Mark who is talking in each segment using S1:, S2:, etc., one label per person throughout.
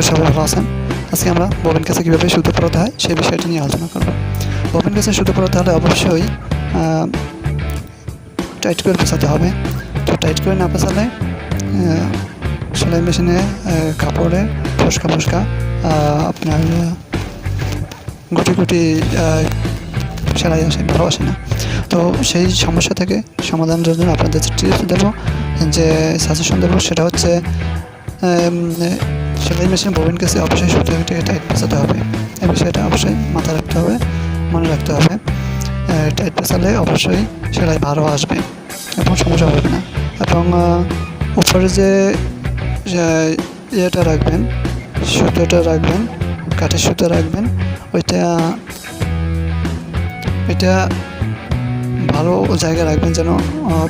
S1: করি সবাই ভালো আছেন। আজকে আমরা ববিন কেসে কীভাবে সুতো পরাতে হয় সেই বিষয়টি নিয়ে আলোচনা করব। ববিন কেসে সুতো পরাতে হলে অবশ্যই টাইট করে পেঁচাতে হবে। তো টাইট করে না পেঁচালে সেলাই মেশিনে কাপড়ে ফসকা আপনার গুটি গুটি সেলাই আসে, ভালো আসে না। তো সেই সমস্যা থেকে সমাধানের জন্য আপনাদের টিপস দেবো, যে সাজেশন দেবো, সেটা হচ্ছে সেলাই মেশিন ববিন কেসে অবশ্যই সুতোটাকে টাইট পেঁচাতে হবে। এই বিষয়টা অবশ্যই মাথায় রাখতে হবে, মনে রাখতে হবে। টাইট পেঁচালে অবশ্যই সেলাই ভালো আসবে এবং সমস্যা হবে না। এবং উপরে যে ইয়েটা রাখবেন, সুতোটা রাখবেন, কাঠের সুতো রাখবেন, ওইটা ভালো জায়গায় রাখবেন যেন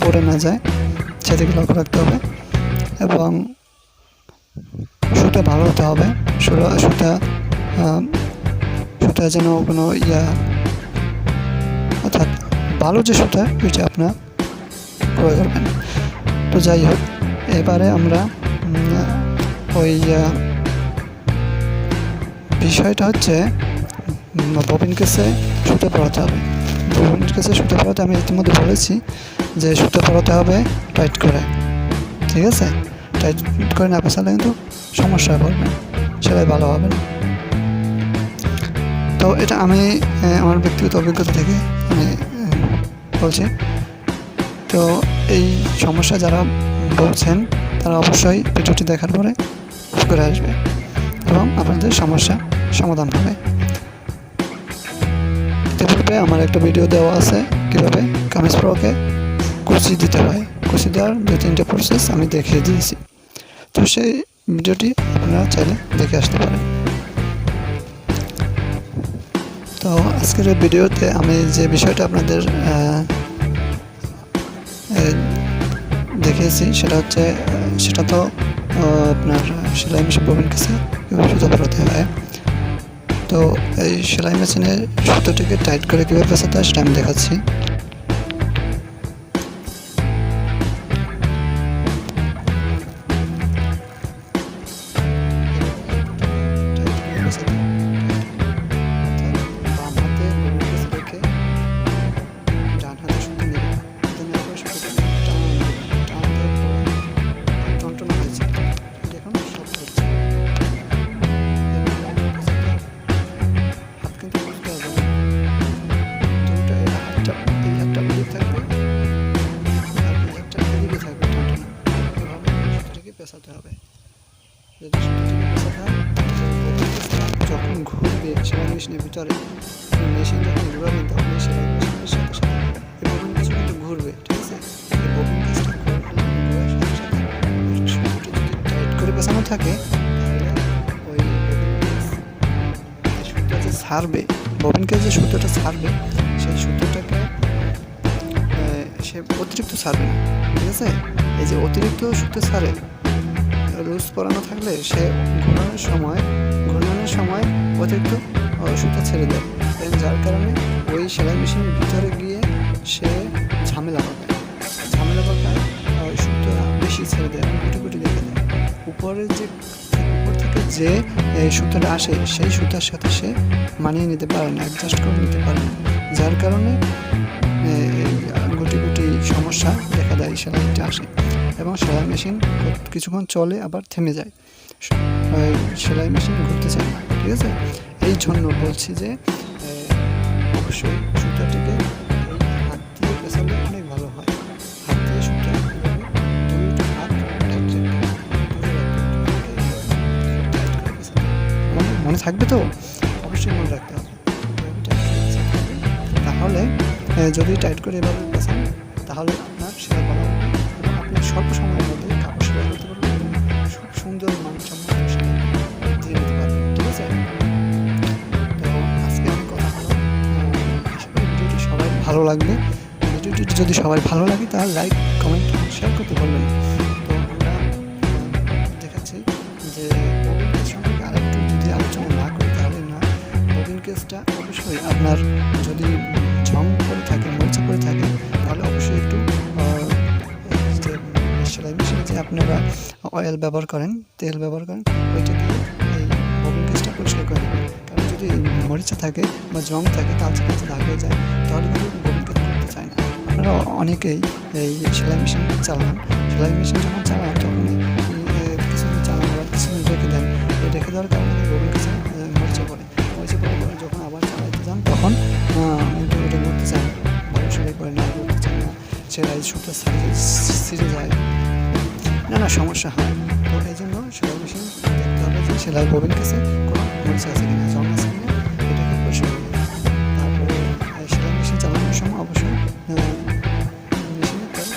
S1: পড়ে না যায়, সেদিকে লক্ষ্য রাখতে হবে। এবং সুতা ভালো হতে হবে, সুতা যেন কোনো অর্থাৎ ভালো যে সুতা ওইটা আপনার ক্রয় করবেন। তো যাই হোক, এবারে আমরা ওই বিষয়টা হচ্ছে ববিন কেসে সুতো পরাতে হবে। ববিন কেসে সুতো পরাতে আমি ইতিমধ্যে বলেছি যে সুতো পরাতে হবে টাইট করে, ঠিক আছে? টাইট করে না পেঁচালে কিন্তু সমস্যায় পড়বে, সেলাই ভালো হবে না। তো এটা আমি আমার ব্যক্তিগত অভিজ্ঞতা থেকে আমি বলছি। তো এই সমস্যা যারা বলছেন তারা অবশ্যই ভিডিওটি দেখার পরে করে আসবে এবং আপনাদের সমস্যা সমাধান হবে। ইতিপূর্বে আমার একটা ভিডিও দেওয়া আছে কীভাবে কামিজ ফ্রকে কুচি দিতে হয়। কুচি দেওয়ার 2-3টে প্রসেস আমি দেখিয়ে দিয়েছি। তো সেই ভিডিওটি আপনারা চাইলে দেখে আসতে পারেন। তো আজকের এই ভিডিওতে আমি যে বিষয়টা আপনাদের দেখিয়েছি সেটা তো আপনার সেলাই মেশিন ববিন কেসে কীভাবে সুতো পরাতে হয়। তো এই সেলাই মেশিনে সুতোটিকে টাইট করে কীভাবে পেঁচাতে হয় সেটা আমি দেখাচ্ছি। পেঁচাতে হবে। যদি সুতোটিকে পেঁচাতে হয়, যখন ঘুরবে সেলাই মেশিনের ভিতরে, মেশিন যখন ঘুরাবেন তখন সেলাই মেশিনের সাথে সাথে এই ববিন কেস কিন্তু ঘুরবে, ঠিক আছে? এই ববিন কেসটা ঘোরার সাথে সাথে সুতোটি যদি টাইট করে পেঁচানো থাকে, তাহলে ওই সুতো যে ছাড়বে, ববিন কেস যে সুতোটা ছাড়বে, সেই সুতোটাকে সে অতিরিক্ত ছাড়বে না, ঠিক আছে? এই যে অতিরিক্ত সুতো ছাড়ে, লুজ পরানো থাকলে সে ঘূর্ণনের সময় অতিরিক্ত সুতো ছেড়ে দেয়, যার কারণে ওই সেলাই মেশিনের ভিতরে গিয়ে সে ঝামেলা পাকায়, সুতো বেশি ছেড়ে দেয়, গুটি গুটি রেখে দেয়। উপর থেকে যে সুতোটা আসে সেই সুতার সাথে সে মানিয়ে নিতে পারে না, অ্যাডজাস্ট করে নিতে পারে না, যার কারণে গুটি গুটি সমস্যা দেখা দেয়, সেলাইটা আসে এবং সেলাই মেশিন কিছুক্ষণ চলে আবার থেমে যায়, সেলাই মেশিন ঘুরতে চায় না, ঠিক আছে? এই জন্য বলছি যে অবশ্যই সুতাটিকে হাত দিয়ে পেঁচালে অনেক ভালো হয়। হাত দিয়ে সুতা মনে থাকবে তো, অবশ্যই মনে রাখতে হবে। তাহলে যদি টাইট করে এভাবে পেঁচান তাহলে আপনার সেলাই ভালো হবে এবং আপনি স্বল্প সময়ের মধ্যে কাপড় সেলাই করতে পারবেন এবং খুব সুন্দর মানসম্মত সেলাই দিয়ে নিতে পারবেন, ঠিক আছে? তো আজকে অনেক কথা হলো, আশা করি ভিডিওটি সবাই ভালো লাগবে। ভিডিওটি যদি সবাই ভালো লাগে তাহলে লাইক, কমেন্ট এবং শেয়ার করতে বলবেন। তো আমরা দেখাচ্ছি যে ববিন কেস সম্পর্কে আরেকটু যদি আলোচনা না করি তাহলে না। ববিন কেসটা অবশ্যই আপনার যদি ঝং করে থাকে, মরিচা করে থাকে, তাহলে অবশ্যই একটু সেলাই মেশিনে যে আপনারা অয়েল ব্যবহার করেন, তেল ব্যবহার করেন, ওইটা দিয়ে এই মরিচা থাকে বা জং থাকে, কালচে কালচে দাগ হয়ে যায়, তাহলে কিন্তু ববিন কেটে করতে চায় না। আপনারা অনেকেই এই সেলাই মেশিন চালান, সেলাই মেশিন যখন চালান তখন কিছুদিন চালান আবার কিছুদিন রেখে দেন। এই রেখে দেওয়ার কারণে ববিন কাছে মরিচা পড়ে যখন আবার চালাইতে যান তখন কিন্তু ওটা করতে চায় না, ভালো সেলাই করে না, করতে চায় না, সেলাই সুতো ছিঁড়ে যায়, নানা সমস্যা হয়। তো এই জন্য সেলাই মেশিন দেখতে হবে যে সেলাই ববিন কাছে কোনো মরিচা আছে কিনা, জং আছে কিনা, এটাকে পরিষ্কার করবে। তারপরে সেলাই মেশিন চালানোর সময় অবশ্যই মেশিনের তেল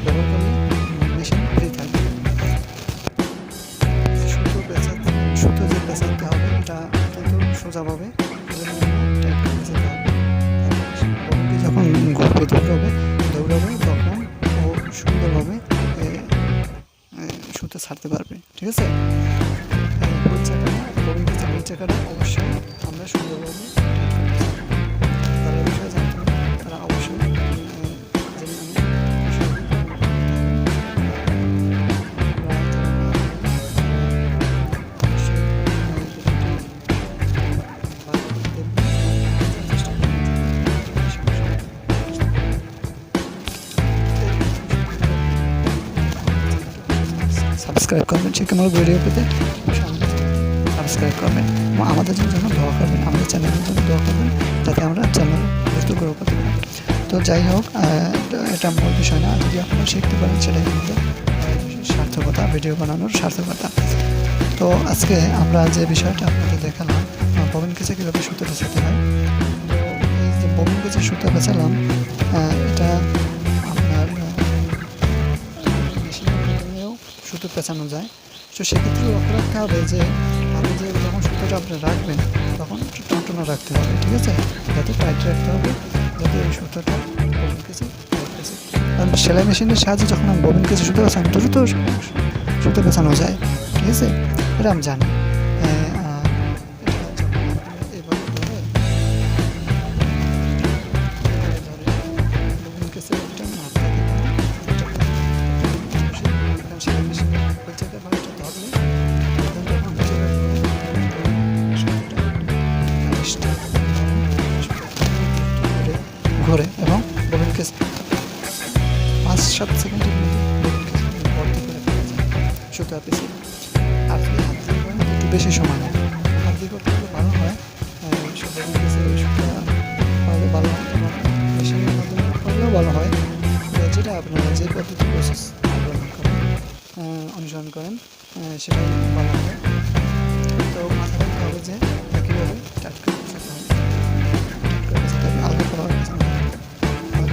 S1: ব্যবহার করলে মেশিন ফ্রি থাকবে। সুতো যে পেঁচাতে হবে এটা কিন্তু সোজাভাবে টাইট করে পেঁচাতে হবে। ববিনটি যখন ঘুরবে দৌড়াবে তখন ও সুন্দরভাবে সুতো ছাড়তে পারবে, ঠিক আছে। ববিন চাকাটা অবশ্যই আমরা সুন্দরভাবে তারা এই বিষয়ে জানতে হবে, তারা অবশ্যই সাবস্ক্রাইব করবেন, শিক্ষামূলক ভিডিও পেতে সাবস্ক্রাইব করবেন এবং আমাদের জন্য দোয়া করবেন, আমাদের চ্যানেলের জন্য দোয়া করবেন, যাতে আমরা চ্যানেল দ্রুত গ্রো করতে পারি। তো যাই হোক, এটা মূল বিষয় না, যদি আপনারা শিখতে পারেন সেটাই কিন্তু সার্থকতা, ভিডিও বানানোর সার্থকতা। তো আজকে আমরা যে বিষয়টা আপনাদের দেখালাম, ববিন কেচে কীভাবে সুতো পেঁচাতে হয়। তো এই যে ববিন কেচে সুতো পেঁচালাম, এটা আপনার মেশিনের মাধ্যমেও সুতো পেঁচানো যায়। তো সেক্ষেত্রে লক্ষ্য রাখতে হবে যে আপনি যে যখন সুতোটা আপনি রাখবেন তখন টনটনা রাখতে হবে, ঠিক আছে, যাতে টাইট রাখতে হবে, যাতে ওই সুতোটা ববিন কেচে টাইট পেঁচে। কারণ সেলাই মেশিনের সাহায্যে যখন আমি ববিন কেচে সুতো পেঁচানো দ্রুত সুতো পেঁচানো যায়, ঠিক আছে, এটা আমি জানি। ঘোরে এবং ববিন কেস 5-7 সেকেন্ডের মধ্যে ববিন কেস ভর্তি করে ফেলা যায় সুতো পেঁচে। আর যদি হাত দিয়ে করেন একটু বেশি সময় নেয়, হাত দিয়ে করতে হলে ভালো হয়, ববিন কেসে সুতো করলে ভালো হয় এবং মেশিনের মাধ্যমে করলেও ভালো হয়, যেটা আপনারা যে পদ্ধতি প্রসেস অনুসরণ করেন সেটাই ভালো হয়। তো মাথায় রাখতে হবে যে কীভাবে টাইট করে পেঁচাতে হবে, আলাদা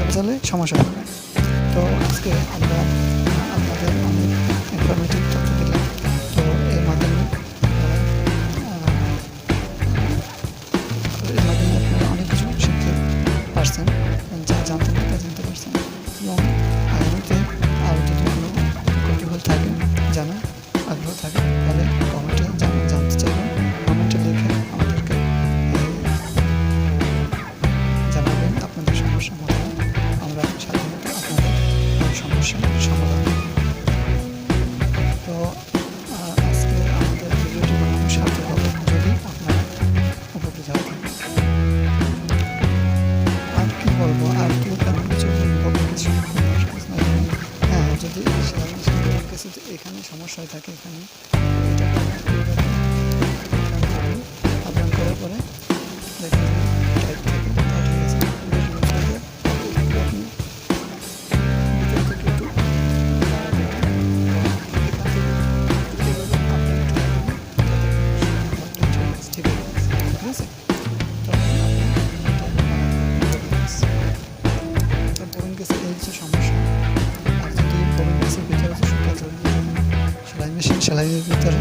S1: পেঁচালে সমস্যা হবে। তো আজকে আমরা আপনাদের অনেক ইনফরমেটিভ তথ্য দিলাম। তো এর মাধ্যমে আপনারা অনেক কিছু শিখতে পারছেন, যা জানতেন তা জানতে পারছেন। এবং আগামীতে আরও যদি কোনো কৌতূহল থাকে, জানার আগ্রহ থাকে, তাহলে কমেন্টে জানতে চাইবেন, কমেন্টে লিখে আমাদেরকে জানাবেন আপনাদের সমস্যা মতামত, আমরা সাধারণত আপনাদের সমস্যার সমাধান। তো আজকে আমাদের ভিডিওটি বানানো সার্থক হবে যদি আপনারা উপকৃত হয়ে থাকেন। আর কি বলবো, আর কি তেমন কিছু হ্যাঁ, যদি সেলাই মেশিন কিছু এখানে সমস্যা হয়ে থাকে, এখানে এটাকে আপনার করার পরে দেখেন টাইট থাকে, ঠিক আছে,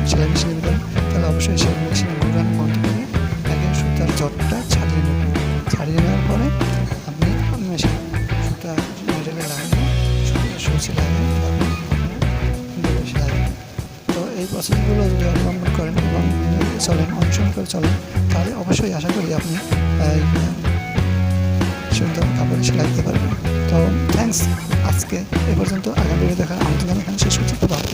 S1: সেলাই মেশিনের ভিতরে, তাহলে অবশ্যই সেলাই মেশিনের ঘুরানো বন্ধ করে আগে সুতার জটটা ছাড়িয়ে নেওয়ার পরে আপনি মেশিন সুতা মেডেলে লাগিয়ে সুতার সুচি লাগিয়ে সেলাই দেবেন। তো এই প্রসেসগুলো যদি অবলম্বন করেন এবং অনুসরণ করে চলেন, তাহলে অবশ্যই আশা করি আপনি সুন্দর কাপড়ে সেলাই দিতে পারবেন। তো থ্যাংকস, আজকে এ পর্যন্ত। আগামী ভিডিও দেখার আমন্ত্রণ এখানে শেষ করছি। তো ভালো।